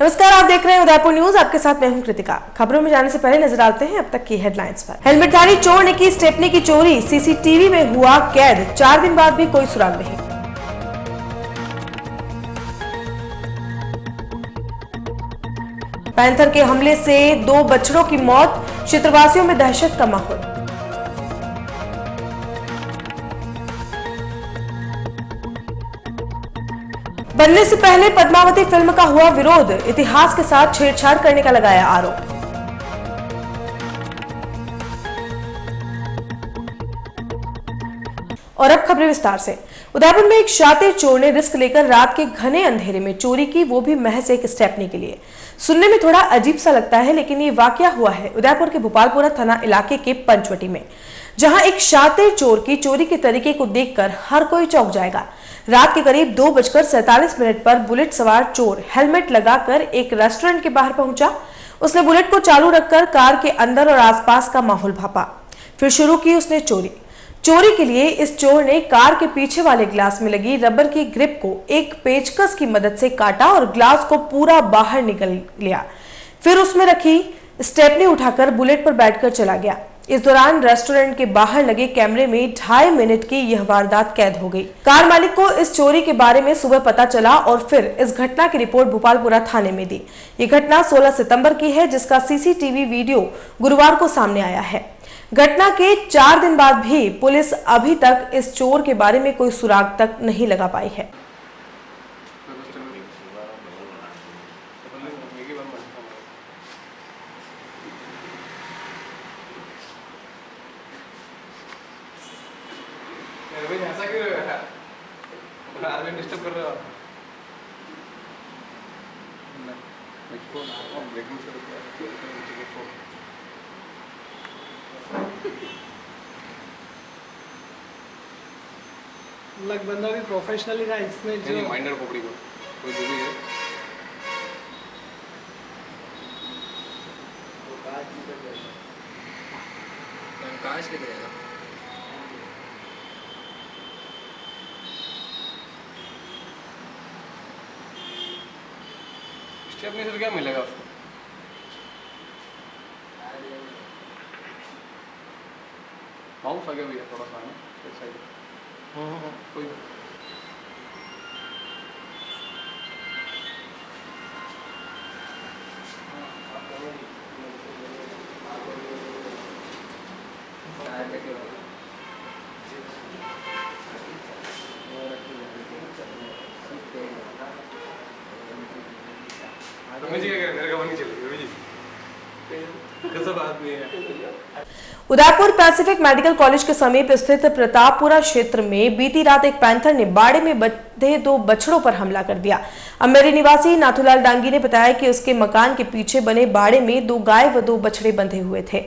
नमस्कार, आप देख रहे हैं उदयपुर न्यूज। आपके साथ मैं हूं कृतिका। खबरों में जाने से पहले नजर डालते हैं अब तक की हेडलाइंस पर। हेलमेटधारी चोर ने की स्टेपनी की चोरी, सीसीटीवी में हुआ कैद, 4 दिन बाद भी कोई सुराग नहीं। पैंथर के हमले से 2 बछड़ों की मौत, क्षेत्रवासियों में दहशत का माहौल। बनने से पहले पद्मावती फिल्म का हुआ विरोध, इतिहास के साथ छेड़छाड़ करने का लगाया आरोप। और अब खबरें विस्तार से। उदयपुर में एक शातिर चोर ने रिस्क लेकर रात के घने अंधेरे में चोरी की, वो भी महज एक स्टेपनी के लिए। सुनने में थोड़ा अजीब सा लगता है, लेकिन ये वाकया हुआ है उदयपुर के भोपालपुरा थाना इलाके के पंचवटी में, जहां एक शातिर चोर की चोरी के तरीके को देखकर हर कोई चौंक जाएगा। रात के करीब 2:47 पर बुलेट सवार चोर हेलमेट लगाकर एक रेस्टोरेंट के बाहर पहुंचा। उसने बुलेट को चालू रखकर कार के अंदर और आसपास का माहौल भापा, फिर शुरू की उसने चोरी के लिए इस चोर ने कार के पीछे वाले ग्लास में लगी रबर की ग्रिप को एक पेचकस की मदद से काटा और ग्लास को पूरा बाहर निकल लिया। फिर उसमें रखी स्टेपनी उठाकर बुलेट पर बैठकर चला गया। इस दौरान रेस्टोरेंट के बाहर लगे कैमरे में 2.5 मिनट की यह वारदात कैद हो गई। कार मालिक को इस चोरी के बारे में सुबह पता चला और फिर इस घटना की रिपोर्ट भोपालपुरा थाने में दी। ये घटना 16 सितंबर की है, जिसका सीसीटीवी वीडियो गुरुवार को सामने आया है। घटना के 4 दिन बाद भी पुलिस अभी तक इस चोर के बारे में कोई सुराग तक नहीं लगा पाई है। ऐसा क्यों है? डिस्टर्ब कर रहे हो? लग बंदा भी प्रोफेशनली रहा इसमें जो माइनर पकड़ी को कोई जो भी है काश लेके जाएगा। स्टेपनी से क्या मिलेगा उसको? माउस आगे भी है थोड़ा सा ना इस साइड। कोई उदयपुर पैसिफिक मेडिकल कॉलेज के समीप स्थित प्रतापपुरा क्षेत्र में बीती रात एक पैंथर ने बाड़े में बंधे 2 बछड़ों पर हमला कर दिया। अमेरी निवासी नाथूलाल डांगी ने बताया कि उसके मकान के पीछे बने बाड़े में 2 गाय व 2 बछड़े बंधे हुए थे,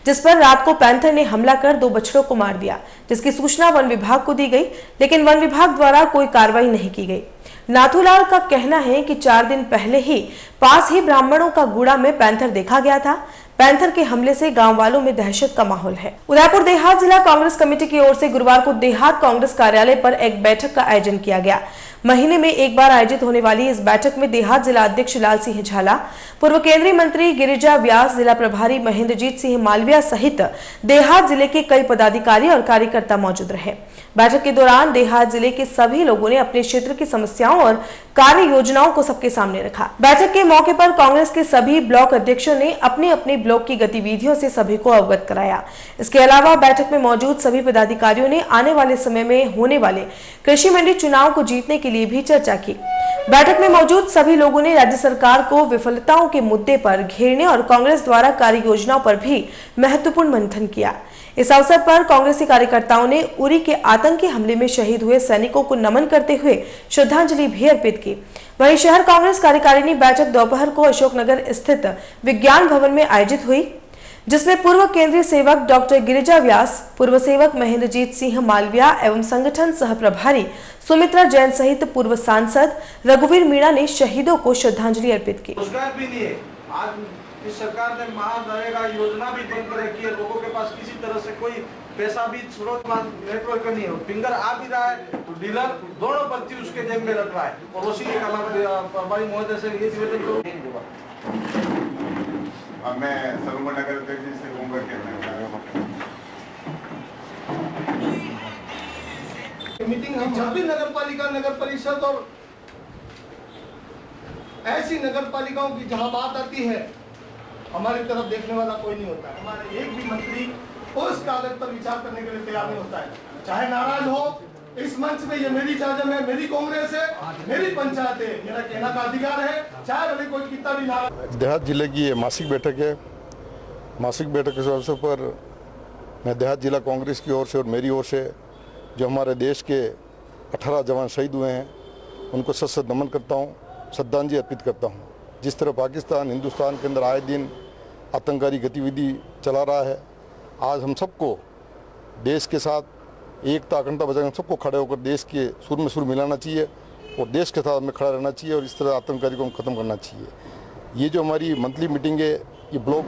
जिस पर रात को पैंथर ने हमला कर 2 बछड़ों को मार दिया, जिसकी सूचना वन विभाग को दी गई, लेकिन वन विभाग द्वारा कोई कार्रवाई नहीं की गई। नाथूलाल का कहना है कि 4 दिन पहले ही पास ही ब्राह्मणों का गुड़ा में पैंथर देखा गया था। पैंथर के हमले से गांव वालों में दहशत का माहौल है। उदयपुर देहात जिला कांग्रेस कमेटी की ओर से गुरुवार को देहात कांग्रेस कार्यालय पर एक बैठक का आयोजन किया गया। महीने में एक बार आयोजित होने वाली इस बैठक में देहात जिला अध्यक्ष लाल सिंह झाला, पूर्व केंद्रीय मंत्री गिरिजा व्यास, जिला प्रभारी महेंद्रजीत सिंह मालविया सहित देहात जिले के कई पदाधिकारी और कार्यकर्ता मौजूद रहे। बैठक के दौरान देहात जिले के सभी लोगों ने अपने क्षेत्र की समस्याओं और कार्य योजनाओं को सबके सामने रखा। बैठक के मौके पर कांग्रेस के सभी ब्लॉक अध्यक्षों ने अपने अपने ब्लॉक की गतिविधियों से सभी को अवगत कराया। इसके अलावा बैठक में मौजूद सभी पदाधिकारियों ने आने वाले समय में होने वाले कृषि मंडी चुनाव को जीतने के लिए भी चर्चा की। बैठक में मौजूद सभी लोगों ने राज्य सरकार को विफलताओं के मुद्दे पर घेरने और कांग्रेस द्वारा कार्य योजनाओं पर भी महत्वपूर्ण मंथन किया। इस अवसर पर कांग्रेसी कार्यकर्ताओं ने उरी के आतंकी हमले में शहीद हुए सैनिकों को नमन करते हुए श्रद्धांजलि भी अर्पित की। वहीं शहर कांग्रेस कार्यकारिणी बैठक दोपहर को अशोकनगर स्थित विज्ञान भवन में आयोजित हुई, जिसमें पूर्व केंद्रीय सेवक डॉक्टर गिरिजा व्यास, पूर्व सेवक महेंद्रजीत सिंह मालविया एवं संगठन सह प्रभारी सुमित्रा जैन सहित पूर्व सांसद रघुवीर मीणा ने शहीदों को श्रद्धांजलि अर्पित की। इस सरकार ने महानरेगा योजना भी बंद कर रखी है। लोगों के पास किसी तरह से कोई पैसा भी स्रोत नेटवर्क नहीं है। फिंगर आ भी रहा है तो डीलर दोनों पर्ची उसके जेब में रख रहा है और उसी के अलावा प्रभारी महोदय से ये निवेदन करूँ। मैं सरोवर नगर अध्यक्ष से होमवर्क करना मीटिंग हम जब भी नगर पालिका नगर परिषद और ऐसी नगर पालिकाओं की जहां बात आती है हमारी तरफ देखने वाला कोई नहीं होता है। हमारे एक भी मंत्री उस कागज पर विचार करने के लिए तैयार नहीं होता है, चाहे नाराज हो। इस मंच में ये मेरी चार्जम है, मेरी कांग्रेस है, मेरी पंचायत है, मेरा कहना का अधिकार है, चाहे भले कोई कितना भी नाराज। देहात जिले की ये मासिक बैठक है। मासिक बैठक के अवसर पर मैं देहात जिला कांग्रेस की ओर से और मेरी ओर से जो हमारे देश के 18 जवान शहीद हुए हैं उनको सत नमन करता हूँ, श्रद्धांजलि अर्पित करता हूँ। जिस तरह पाकिस्तान हिंदुस्तान के अंदर आए दिन आतंकवादी गतिविधि चला रहा है, आज हम सबको देश के साथ एकता अखंडता बचाकर सबको खड़े होकर देश के सुर में सुर मिलाना चाहिए और देश के साथ में खड़ा रहना चाहिए और इस तरह आतंकवादी को हम ख़त्म करना चाहिए। ये जो हमारी मंथली मीटिंग है, ये ब्लॉक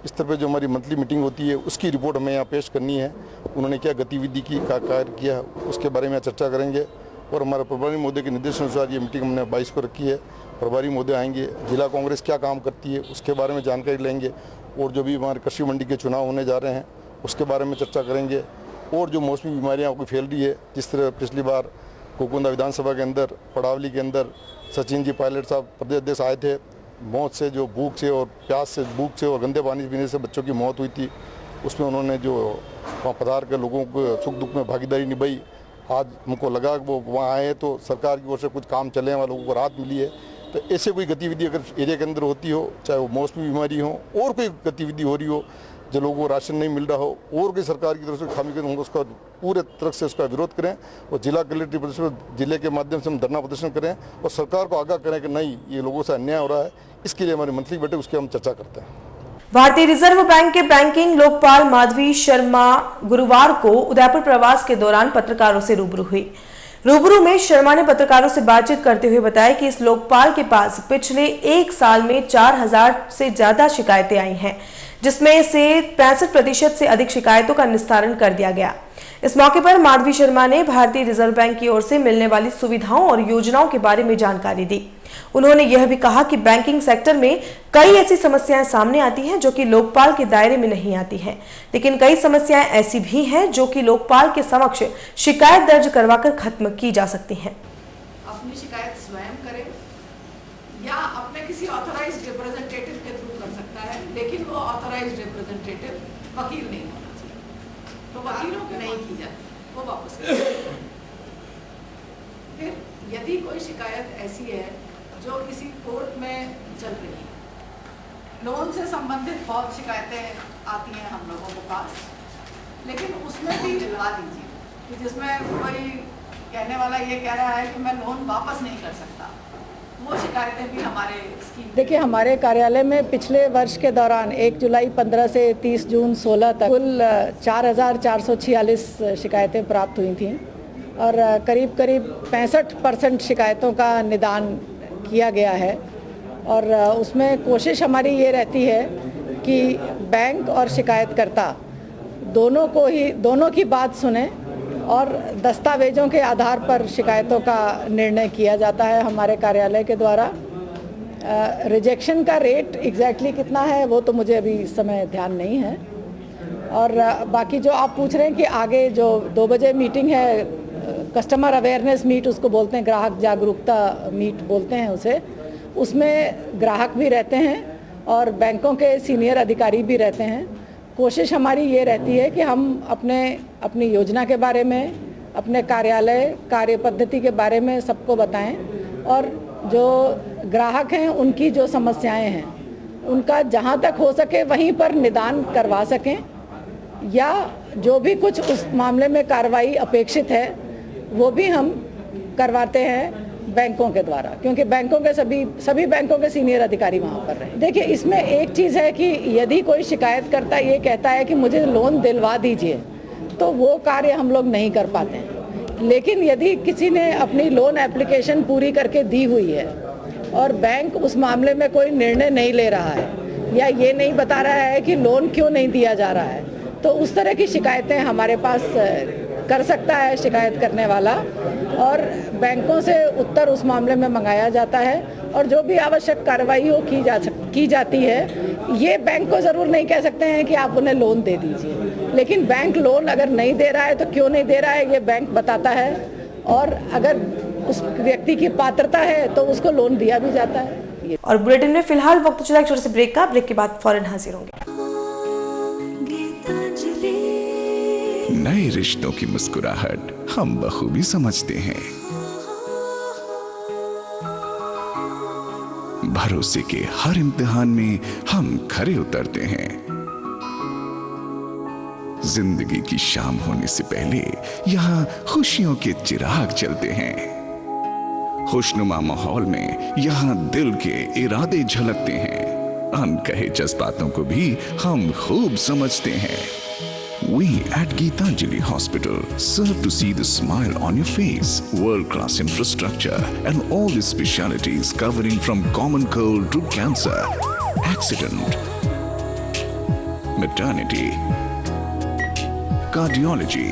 स्तर पे जो हमारी मंथली मीटिंग होती है उसकी रिपोर्ट हमें यहाँ पेश करनी है। उन्होंने क्या गतिविधि की, क्या कार्य किया, उसके बारे में चर्चा करेंगे और हमारे प्रभारी महोदय के निर्देशानुसार ये मीटिंग हमने 22 को रखी है। प्रभारी महोदय आएंगे, जिला कांग्रेस क्या काम करती है उसके बारे में जानकारी लेंगे और जो भी हमारे कृषि मंडी के चुनाव होने जा रहे हैं उसके बारे में चर्चा करेंगे और जो मौसमी बीमारियाँ कोई फैल रही है, जिस तरह पिछली बार कोकुंदा विधानसभा के अंदर पड़ावली के अंदर सचिन जी पायलट साहब प्रदेश अध्यक्ष आए थे, मौत से जो भूख से और प्यास से, भूख से और गंदे पानी पीने से बच्चों की मौत हुई थी, उसमें उन्होंने जो वहाँ पधार कर लोगों को सुख दुख में भागीदारी निभाई। आज हमको लगा कि वो वहाँ आए तो सरकार की ओर से कुछ काम चले हैं, लोगों को राहत मिली है। तो ऐसे कोई गतिविधि अगर एरिया के अंदर होती हो, चाहे वो मौसमी बीमारी हो और कोई गतिविधि हो रही हो, जो लोगों को राशन नहीं मिल रहा हो और कोई सरकार की तरफ से खामी करें, हम उसका पूरे तरह से उसका विरोध करें और जिला कलेक्टर प्रदर्शन जिले के माध्यम से हम धरना प्रदर्शन करें और सरकार को आगाह करें कि नहीं, ये लोगों से अन्याय हो रहा है। इसके लिए हमारी मंथली बैठक उसकी हम चर्चा करते हैं। भारतीय रिजर्व बैंक के बैंकिंग लोकपाल माधवी शर्मा गुरुवार को उदयपुर प्रवास के दौरान पत्रकारों से रूबरू हुई। रूबरू में शर्मा ने पत्रकारों से बातचीत करते हुए बताया कि इस लोकपाल के पास पिछले 1 साल में 4000 से ज्यादा शिकायतें आई हैं, जिसमें से 65% से अधिक शिकायतों का निस्तारण कर दिया गया। इस मौके पर माधवी शर्मा ने भारतीय रिजर्व बैंक की ओर से मिलने वाली सुविधाओं और योजनाओं के बारे में जानकारी दी। उन्होंने यह भी कहा कि बैंकिंग सेक्टर में कई ऐसी समस्याएं सामने आती हैं जो कि लोकपाल के दायरे में नहीं आती हैं, लेकिन कई समस्याएं ऐसी भी हैं जो कि लोकपाल के समक्ष शिकायत दर्ज करवाकर खत्म की जा सकती हैं। अपनी शिकायत स्वयं करे या अपने किसी ऑथराइज्ड रिप्रेजेंटेटिव के थ्रू कर सकता है, लेकिन वो ऑथराइज्ड रिप्रेजेंटेटिव वकील नहीं होना चाहिए, तो वकीलों की नहीं की जाती, वो वापस कर। फिर यदि कोई शिकायत ऐसी है जो किसी कोर्ट में चल रही है, लोन से संबंधित बहुत शिकायतें आती हैं हम लोगों के पास, लेकिन उसमें भी दिलवा दीजिए कि जिसमें कोई कहने वाला ये कह रहा है कि मैं लोन वापस नहीं कर सकता, वो शिकायतें भी हमारे स्कीम। देखिए, हमारे कार्यालय में पिछले वर्ष के दौरान 1 जुलाई 15 से 30 जून 16 तक कुल 4446 शिकायतें प्राप्त हुई थीं और करीब 65% शिकायतों का निदान किया गया है। और उसमें कोशिश हमारी ये रहती है कि बैंक और शिकायतकर्ता दोनों की बात सुने और दस्तावेजों के आधार पर शिकायतों का निर्णय किया जाता है हमारे कार्यालय के द्वारा। रिजेक्शन का रेट एग्जैक्टली कितना है वो तो मुझे अभी इस समय ध्यान नहीं है। और बाकी जो आप पूछ रहे हैं कि आगे जो 2 बजे मीटिंग है, कस्टमर अवेयरनेस मीट उसको बोलते हैं, ग्राहक जागरूकता मीट बोलते हैं उसे, उसमें ग्राहक भी रहते हैं और बैंकों के सीनियर अधिकारी भी रहते हैं। कोशिश हमारी ये रहती है कि हम अपनी योजना के बारे में, अपने कार्यालय कार्य पद्धति के बारे में सबको बताएं और जो ग्राहक हैं उनकी जो समस्याएं हैं उनका जहां तक हो सके वहीं पर निदान करवा सकें, या जो भी कुछ उस मामले में कार्रवाई अपेक्षित है वो भी हम करवाते हैं बैंकों के द्वारा, क्योंकि बैंकों के सभी बैंकों के सीनियर अधिकारी वहाँ पर रहे। देखिए, इसमें एक चीज़ है कि यदि कोई शिकायतकर्ता ये कहता है कि मुझे लोन दिलवा दीजिए, तो वो कार्य हम लोग नहीं कर पाते हैं। लेकिन यदि किसी ने अपनी लोन एप्लीकेशन पूरी करके दी हुई है और बैंक उस मामले में कोई निर्णय नहीं ले रहा है या ये नहीं बता रहा है कि लोन क्यों नहीं दिया जा रहा है, तो उस तरह की शिकायतें हमारे पास कर सकता है शिकायत करने वाला, और बैंकों से उत्तर उस मामले में मंगाया जाता है और जो भी आवश्यक कार्रवाई हो की जाती है। ये बैंक को ज़रूर नहीं कह सकते हैं कि आप उन्हें लोन दे दीजिए, लेकिन बैंक लोन अगर नहीं दे रहा है तो क्यों नहीं दे रहा है ये बैंक बताता है, और अगर उस व्यक्ति की पात्रता है तो उसको लोन दिया भी जाता है। और बुलेटिन में फिलहाल वक्त चला एक छोटे से ब्रेक का। ब्रेक के बाद फौरन हाजिर होंगे। नए रिश्तों की मुस्कुराहट हम बखूबी समझते हैं। भरोसे के हर इम्तिहान में हम खरे उतरते हैं। जिंदगी की शाम होने से पहले यहाँ खुशियों के चिराग जलते हैं। खुशनुमा माहौल में यहाँ दिल के इरादे झलकते हैं। अनकहे जज्बातों को भी हम खूब समझते हैं। We at Geetanjali Hospital serve to see the smile on your face. World-class infrastructure and all the specialities covering from common cold to cancer, accident, maternity, cardiology,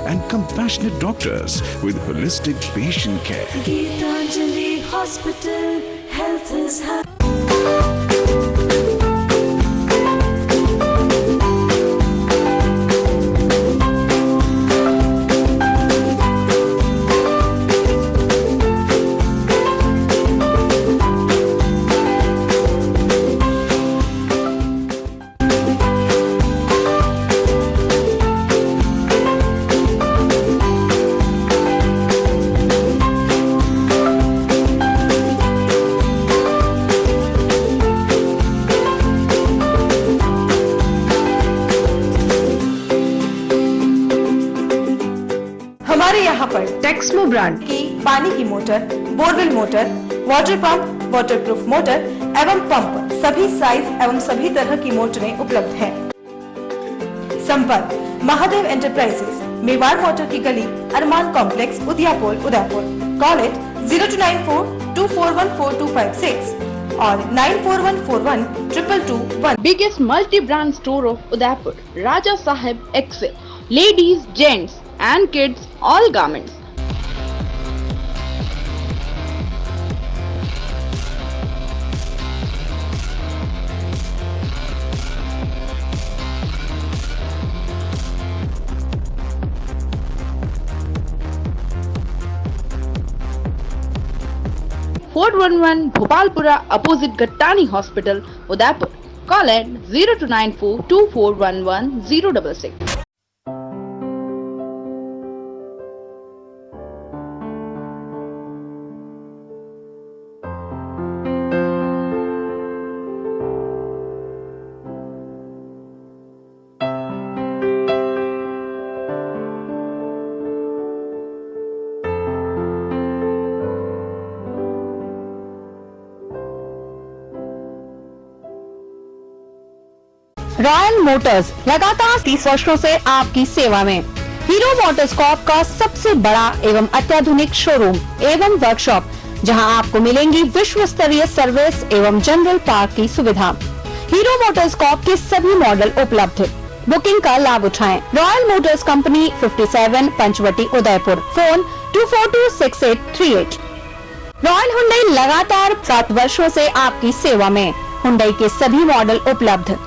and compassionate doctors with holistic patient care. Geetanjali Hospital, health is high. हमारे यहाँ पर Texmo brand की पानी की motor, borewell motor, water pump, waterproof motor एवं pump सभी size एवं सभी तरह की मोटरें उपलब्ध हैं। संपर्क महादेव एंटरप्राइजेस, मेवाड़ मोटर की गली, अरमान कॉम्प्लेक्स, उदयपुर। कॉल इट 0294241426 और 9414122221। Biggest multi-brand store of Udaipur, Raja Sahib Excel, ladies, gents and kids, all garments. Fort 11 Bhopalpura opposite Gattani Hospital, Udaipur. Call at 0294 2411 066. Royal Motors लगातार 30 वर्षों से आपकी सेवा में। हीरो मोटरकॉर्प का सबसे बड़ा एवं अत्याधुनिक शोरूम एवं वर्कशॉप, जहां आपको मिलेंगी विश्व स्तरीय सर्विस एवं जनरल पार्क की सुविधा। हीरो मोटरकॉर्प के सभी मॉडल उपलब्ध। बुकिंग का लाभ उठाएं। रॉयल मोटर्स कंपनी 57 पंचवटी उदयपुर। फोन 2426838। रॉयल हुंडई लगातार 7 वर्षों से आपकी सेवा में। हुंडई के सभी मॉडल उपलब्ध।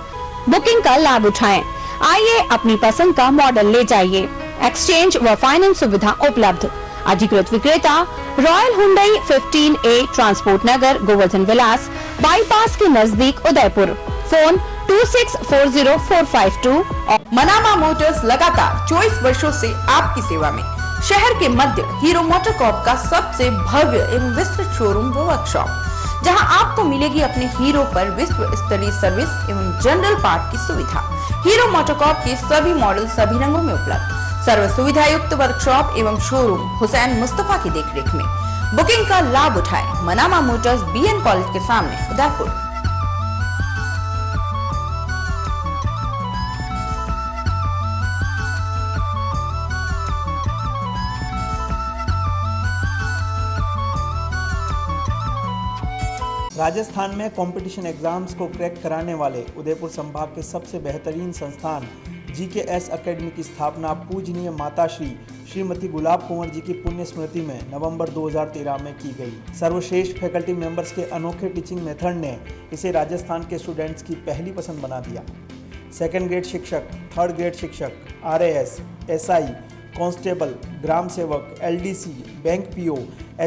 बुकिंग का लाभ उठाएं। आइए अपनी पसंद का मॉडल ले जाइए। एक्सचेंज व फाइनेंस सुविधा उपलब्ध। अधिकृत विक्रेता रॉयल हुंडई 15A ट्रांसपोर्ट नगर, गोवर्धन विलास, बाईपास के नजदीक उदयपुर। फोन 26404552। मनामा मोटर्स लगातार 24 वर्षों से आपकी सेवा में। शहर के मध्य हीरो मोटरकॉर्प का सबसे भव्य एवं विस्तृत शोरूम व वर्कशॉप, जहां आपको मिलेगी अपने हीरो पर विश्व स्तरीय सर्विस एवं जनरल पार्ट की सुविधा। हीरो मोटरकॉर्प के सभी मॉडल सभी रंगों में उपलब्ध। सर्व सुविधा युक्त वर्कशॉप एवं शोरूम हुसैन मुस्तफा की देखरेख में। बुकिंग का लाभ उठाएं। मनामा मोटर्स BN कॉलेज के सामने उदयपुर। राजस्थान में कंपटीशन एग्जाम्स को क्रैक कराने वाले उदयपुर संभाग के सबसे बेहतरीन संस्थान GKS एकेडमी की स्थापना पूजनीय माता श्रीमती गुलाब कुंवर जी की पुण्य स्मृति में नवंबर 2013 में की गई। सर्वश्रेष्ठ फैकल्टी मेंबर्स के अनोखे टीचिंग मेथड ने इसे राजस्थान के स्टूडेंट्स की पहली पसंद बना दिया। सेकंड ग्रेड शिक्षक, थर्ड ग्रेड शिक्षक, RAS, SI, कांस्टेबल, ग्राम सेवक, LDC, बैंक PO,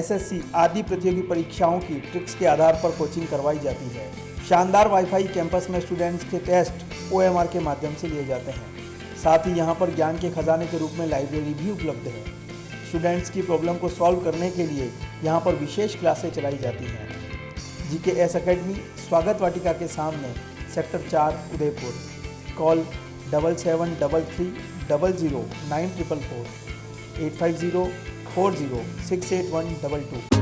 SSC आदि प्रतियोगी परीक्षाओं की ट्रिक्स के आधार पर कोचिंग करवाई जाती है। शानदार वाईफाई कैंपस में स्टूडेंट्स के टेस्ट OMR के माध्यम से लिए जाते हैं। साथ ही यहाँ पर ज्ञान के खजाने के रूप में लाइब्रेरी भी उपलब्ध है। स्टूडेंट्स की प्रॉब्लम को सॉल्व करने के लिए यहाँ पर विशेष क्लासें चलाई जाती हैं। GKS एकेडमी स्वागत वाटिका के सामने सेक्टर 4 उदयपुर। कॉल 7733 00 9444 850 40 68122।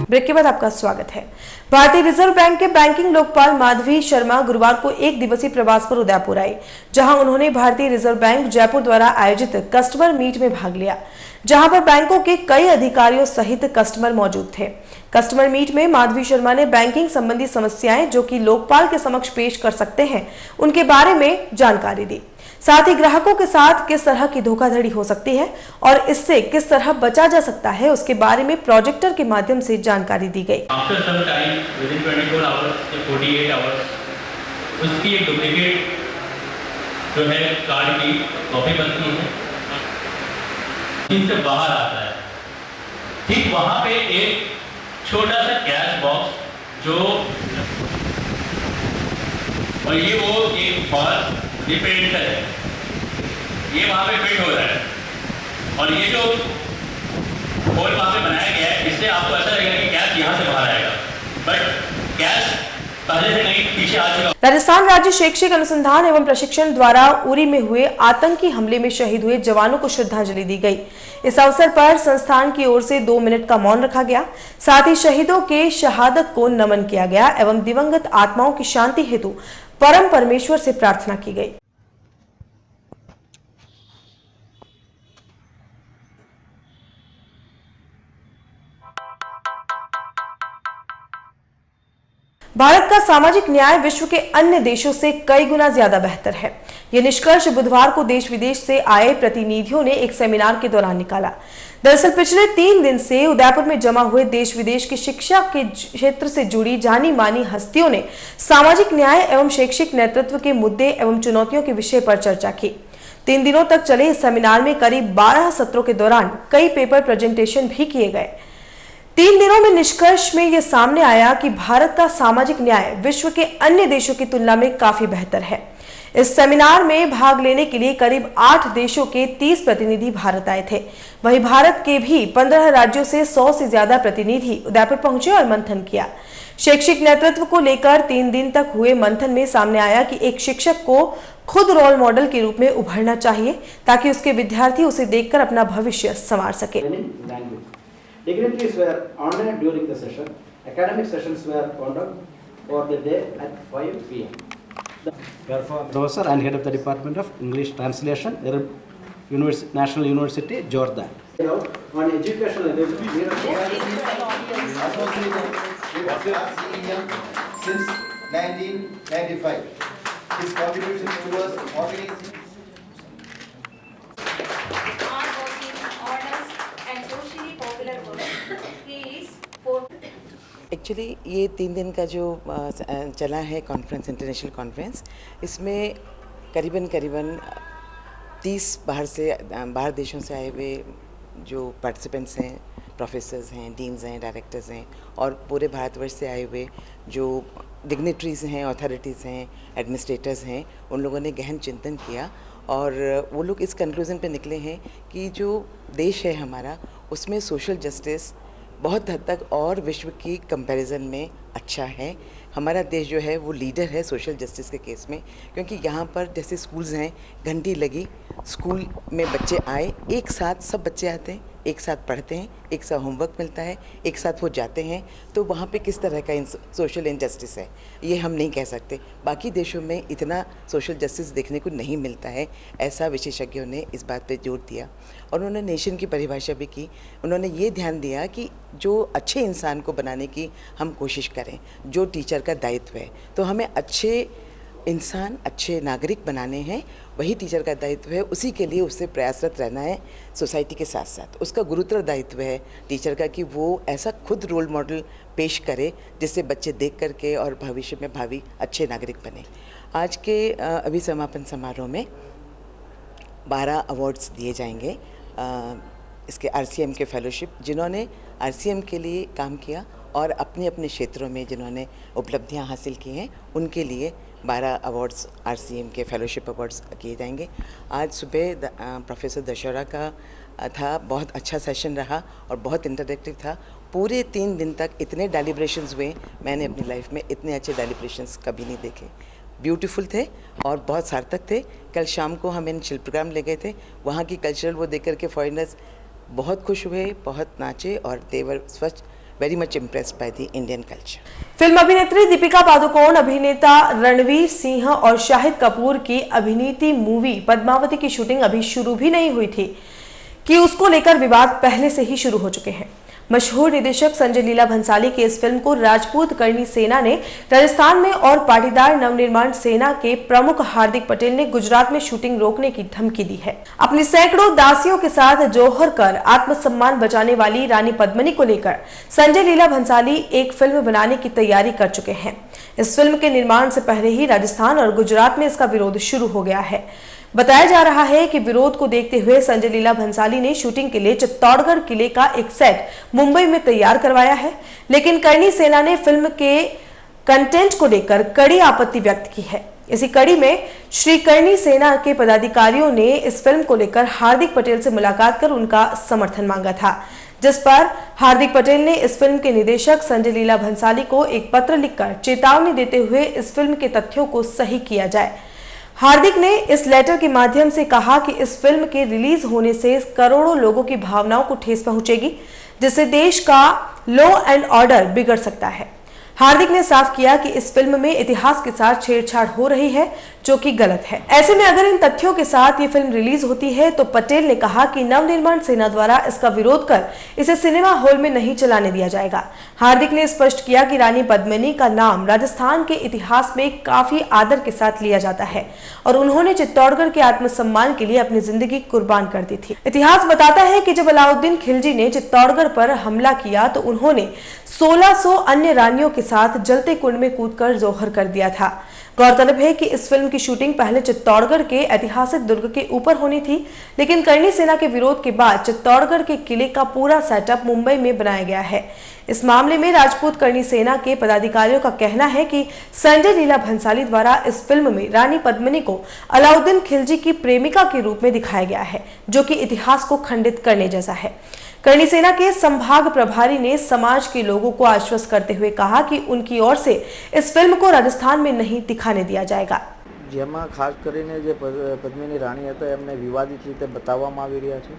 ब्रेक के बाद आपका स्वागत है। भारतीय रिजर्व बैंक के बैंकिंग लोकपाल माधवी शर्मा गुरुवार को एक दिवसीय प्रवास पर उदयपुर आई, जहां उन्होंने भारतीय रिजर्व बैंक जयपुर द्वारा आयोजित कस्टमर मीट में भाग लिया, जहां पर बैंकों के कई अधिकारियों सहित कस्टमर मौजूद थे। कस्टमर मीट में माधवी शर्मा ने बैंकिंग संबंधी समस्याएं जो कि लोकपाल के समक्ष पेश कर सकते हैं उनके बारे में जानकारी दी। साथ ही ग्राहकों के साथ किस तरह की धोखाधड़ी हो सकती है और इससे किस तरह बचा जा सकता है उसके बारे में प्रोजेक्टर के माध्यम से जानकारी दी गई। After some time within 24 hours या 48 आवर्स उसकी एक डुप्लीकेट जो है कार्ड की कॉपी बनती है, इनसे बाहर आता है। ठीक वहां पे एक छोटा सा कैश बॉक्स जो और ये वो एक फॉर रिपेंटर है, ये वहां पे फिट हो रहा है और ये जो होल वहां पे बनाया गया है इससे आपको ऐसा लगेगा कि कैश यहाँ से बाहर आएगा, बट कैश पहले से नहीं पीछे आ चुका। राजस्थान राज्य शैक्षिक अनुसंधान एवं प्रशिक्षण द्वारा उरी में हुए आतंकी हमले में शहीद हुए जवानों को श्रद्धांजलि दी गई। इस अवसर पर संस्थान की ओर से 2 मिनट का मौन रखा गया। साथ ही शहीदों के शहादत को नमन किया गया एवं दिवंगत आत्माओं की शांति हेतु परम परमेश्वर से प्रार्थना की गई। भारत का सामाजिक न्याय विश्व के अन्य देशों से कई गुना ज्यादा बेहतर है। यह निष्कर्ष बुधवार को देश विदेश से आए प्रतिनिधियों ने एक सेमिनार के दौरान निकाला। दरअसल पिछले 3 दिन से उदयपुर में जमा हुए देश विदेश की शिक्षा के क्षेत्र से जुड़ी जानी मानी हस्तियों ने सामाजिक न्याय एवं शैक्षिक नेतृत्व के मुद्दे एवं चुनौतियों के विषय पर चर्चा की। 3 दिनों तक चले इस सेमिनार में करीब 12 सत्रों के दौरान कई पेपर प्रेजेंटेशन भी किए गए। 3 दिनों में निष्कर्ष में यह सामने आया कि भारत का सामाजिक न्याय विश्व के अन्य देशों की तुलना में काफी बेहतर है। इस सेमिनार में भाग लेने के लिए करीब 8 देशों के 30 प्रतिनिधि भारत आए थे। वहीं भारत के भी 15 राज्यों से 100 से ज्यादा प्रतिनिधि उदयपुर पहुंचे और मंथन किया। शैक्षिक नेतृत्व को लेकर 3 दिन तक हुए मंथन में सामने आया कि एक शिक्षक को खुद रोल मॉडल के रूप में उभरना चाहिए ताकि उसके विद्यार्थी उसे देखकर अपना भविष्य संवार सके। Dignitaries were honored during the session. Academic sessions were conducted for the day at 5 p.m. Therefore, Professor and Head of the Department of English Translation, National University, Jordan. On educational level, since 1995. His contribution towards organizing actually ये 3 दिन का जो चला है conference, international conference, इसमें करीबन 30 बाहर देशों से आए हुए जो पार्टिसिपेंट्स हैं, प्रोफेसर्स हैं, डीन्स हैं, डायरेक्टर्स हैं और पूरे भारतवर्ष से आए हुए जो डिग्निटरीज़ हैं, अथॉरिटीज़ हैं, एडमिनिस्ट्रेटर्स हैं, उन लोगों ने गहन चिंतन किया और वो लोग इस कंक्लूज़न पे निकले हैं कि जो देश है हमारा, उसमें सोशल जस्टिस बहुत हद तक और विश्व की कंपैरिजन में अच्छा है। हमारा देश जो है वो लीडर है सोशल जस्टिस के केस में, क्योंकि यहाँ पर जैसे स्कूल्स हैं, घंटी लगी, स्कूल में बच्चे आए, एक साथ सब बच्चे आते हैं, एक साथ पढ़ते हैं, एक साथ होमवर्क मिलता है, एक साथ वो जाते हैं, तो वहाँ पे किस तरह का सोशल इनजस्टिस है ये हम नहीं कह सकते। बाकी देशों में इतना सोशल जस्टिस देखने को नहीं मिलता है, ऐसा विशेषज्ञों ने इस बात पे जोर दिया और उन्होंने नेशन की परिभाषा भी की। उन्होंने ये ध्यान दिया कि जो अच्छे इंसान को बनाने की हम कोशिश करें, जो टीचर का दायित्व है, तो हमें अच्छे इंसान, अच्छे नागरिक बनाने हैं, वही टीचर का दायित्व है। उसी के लिए उससे प्रयासरत रहना है सोसाइटी के साथ साथ। उसका गुरुतर दायित्व है टीचर का कि वो ऐसा खुद रोल मॉडल पेश करे जिससे बच्चे देख करके और भविष्य में भावी अच्छे नागरिक बने। आज के अभी समापन समारोह में 12 अवार्ड्स दिए जाएंगे इसके RCM के फेलोशिप, जिन्होंने RCM के लिए काम किया और अपने अपने क्षेत्रों में जिन्होंने उपलब्धियां हासिल की हैं, उनके लिए 12 अवार्ड्स RCM के फेलोशिप अवार्ड्स किए जाएंगे। आज सुबह प्रोफेसर दशहरा का था, बहुत अच्छा सेशन रहा और बहुत इंटरेक्टिव था। पूरे 3 दिन तक इतने डेलिब्रेशंस हुए, मैंने अपनी लाइफ में इतने अच्छे डेलिब्रेशंस कभी नहीं देखे। ब्यूटीफुल थे और बहुत सार्थक थे। कल शाम को हम इन शिल्पग्राम ले गए थे, वहाँ की कल्चरल वो देख करके फॉरेनर्स बहुत खुश हुए, बहुत नाचे और they were very much impressed by the Indian culture. Film अभिनेत्री दीपिका पादुकोण, अभिनेता रणवीर सिंह और शाहिद कपूर की अभिनीत मूवी पद्मावती की शूटिंग अभी शुरू भी नहीं हुई थी कि उसको लेकर विवाद पहले से ही शुरू हो चुके हैं। मशहूर निदेशक संजय लीला भंसाली की इस फिल्म को राजपूत करनी सेना ने राजस्थान में और पाटीदार नवनिर्माण सेना के प्रमुख हार्दिक पटेल ने गुजरात में शूटिंग रोकने की धमकी दी है। अपनी सैकड़ों दासियों के साथ जौहर कर आत्मसम्मान बचाने वाली रानी पद्मिनी को लेकर संजय लीला भंसाली एक फिल्म बनाने की तैयारी कर चुके हैं। इस फिल्म के निर्माण से पहले ही राजस्थान और गुजरात में इसका विरोध शुरू हो गया है। बताया जा रहा है कि विरोध को देखते हुए संजय लीला भंसाली ने शूटिंग के लिए चित्तौड़गढ़ किले का एक सेट मुंबई में तैयार करवाया है, लेकिन करनी सेना ने फिल्म के कंटेंट को लेकर कड़ी आपत्ति व्यक्त की है। इसी कड़ी में श्री करनी सेना के पदाधिकारियों ने इस फिल्म को लेकर हार्दिक पटेल से मुलाकात कर उनका समर्थन मांगा था, जिस पर हार्दिक पटेल ने इस फिल्म के निदेशक संजय लीला भंसाली को एक पत्र लिखकर चेतावनी देते हुए इस फिल्म के तथ्यों को सही किया जाए। हार्दिक ने इस लेटर के माध्यम से कहा कि इस फिल्म के रिलीज होने से करोड़ों लोगों की भावनाओं को ठेस पहुंचेगी, जिससे देश का लॉ एंड ऑर्डर बिगड़ सकता है। हार्दिक ने साफ किया कि इस फिल्म में इतिहास के साथ छेड़छाड़ हो रही है, जो कि गलत है। ऐसे में अगर इन तथ्यों के साथ ये फिल्म रिलीज होती है तो पटेल ने कहा कि नवनिर्माण सेना द्वारा इसका विरोध कर इसे सिनेमा हॉल में नहीं चलाने दिया जाएगा। हार्दिक ने स्पष्ट किया कि रानी पद्मिनी का नाम राजस्थान के इतिहास में काफी आदर के साथ लिया जाता है और उन्होंने चित्तौड़गढ़ के आत्मसम्मान के लिए अपनी जिंदगी कुर्बान कर दी थी। इतिहास बताता है कि जब अलाउद्दीन खिलजी ने चित्तौड़गढ़ पर हमला किया तो उन्होंने 1600 अन्य रानियों के साथ जलते कुंड में कूदकर जौहर कर दिया था। गौरतलब है कि इस फिल्म की शूटिंग पहले चित्तौड़गढ़ के ऐतिहासिक दुर्ग के ऊपर होनी थी, लेकिन करनी सेना के विरोध के बाद चित्तौड़गढ़ के किले का पूरा सेटअप मुंबई में बनाया गया है। इस मामले में राजपूत करनी सेना के पदाधिकारियों का कहना है कि संजय लीला भंसाली द्वारा इस फिल्म में रानी पद्मिनी को अलाउद्दीन खिलजी की प्रेमिका के रूप में दिखाया गया है, जो कि इतिहास को खंडित करने जैसा है। करनी सेना के संभाग प्रभारी ने समाज के लोगों को आश्वस्त करते हुए कहा कि उनकी ओर से इस फिल्म को राजस्थान में नहीं दिखाने दिया जाएगा। જેમાં ખાસ કરીને જે પદ્મિની રાણી હતા એમને વિવાદિત રીતે બતાવવામાં આવી રહ્યા છે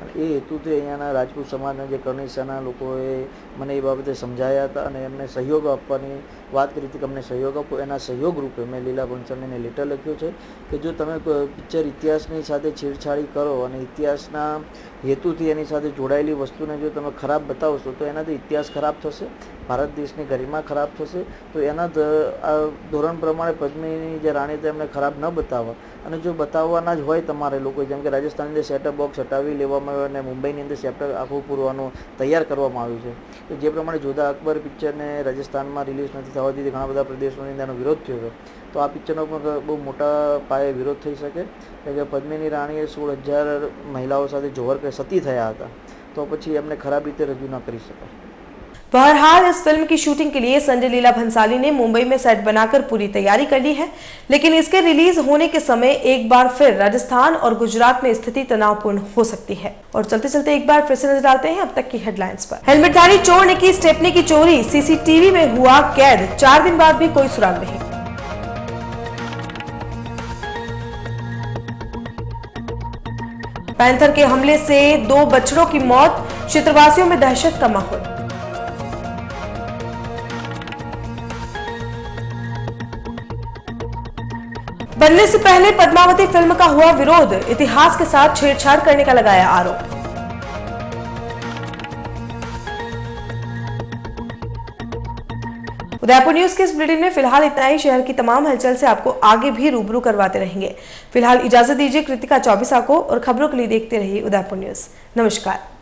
અને એ હેતુથી અહીંયાના રાજપૂત સમાજના જે કરણી સેના લોકોએ મને એ બાબતે સમજાયા હતા અને એમને સહયોગ આપવાની વાત કરી હતી કે અમને સહયોગ આપો। એના સહયોગ રૂપે મેં લીલા ભંસાલીને લેટર લખ્યો છે કે જો તમે પિક્ચર ઇતિહાસની સાથે છેડછાડી કરો અને ઇતિહાસના હેતુથી એની સાથે જોડાયેલી વસ્તુને જો તમે ખરાબ બતાવશો તો એનાથી ઇતિહાસ ખરાબ થશે ભારત દેશની ગરિમા ખરાબ થશે. તો એના ધોરણ પ્રમાણે પદ્મિની જે રાણી તો એમને ખરાબ ન બતાવવા, અને જો બતાવવાના જ હોય તમારે લોકો, જેમ કે રાજસ્થાનની અંદર સેટઅપ બોક્સ હટાવી લેવામાં આવ્યો અને મુંબઈની અંદર સેટઅપ આખું પૂરવાનું તૈયાર કરવામાં આવ્યું છે. તો જે પ્રમાણે જોધા અકબર પિક્ચરને રાજસ્થાનમાં રિલીઝ નથી થવા દીધી, ઘણા બધા પ્રદેશોની અંદર એનો વિરોધ થયો હતો. તો આ પિક્ચરનો પણ બહુ મોટા પાયે વિરોધ થઈ શકે, કેમ કે પદ્મિની રાણીએ 16,000 મહિલાઓ સાથે જોહર કે સતી થયા હતા, તો પછી એમને ખરાબ રીતે રજૂ ન કરી શકાય. बहरहाल इस फिल्म की शूटिंग के लिए संजय लीला भंसाली ने मुंबई में सेट बनाकर पूरी तैयारी कर ली है, लेकिन इसके रिलीज होने के समय एक बार फिर राजस्थान और गुजरात में स्थिति तनावपूर्ण हो सकती है। और चलते चलते एक बार फिर से नजर डालते हैं अब तक की हेडलाइंस पर। हेलमेटधारी चोर ने की स्टेपनी की चोरी, सीसीटीवी में हुआ कैद, 4 दिन बाद भी कोई सुराग नहीं। पैंथर के हमले से 2 बछड़ों की मौत, क्षेत्रवासियों में दहशत का माहौल। बनने से पहले पद्मावती फिल्म का हुआ विरोध, इतिहास के साथ छेड़छाड़ करने का लगाया आरोप। उदयपुर न्यूज के इस बुलेटिन में फिलहाल इतना ही। शहर की तमाम हलचल से आपको आगे भी रूबरू करवाते रहेंगे। फिलहाल इजाजत दीजिए कृतिका चौबीसा को, और खबरों के लिए देखते रहिए उदयपुर न्यूज। नमस्कार।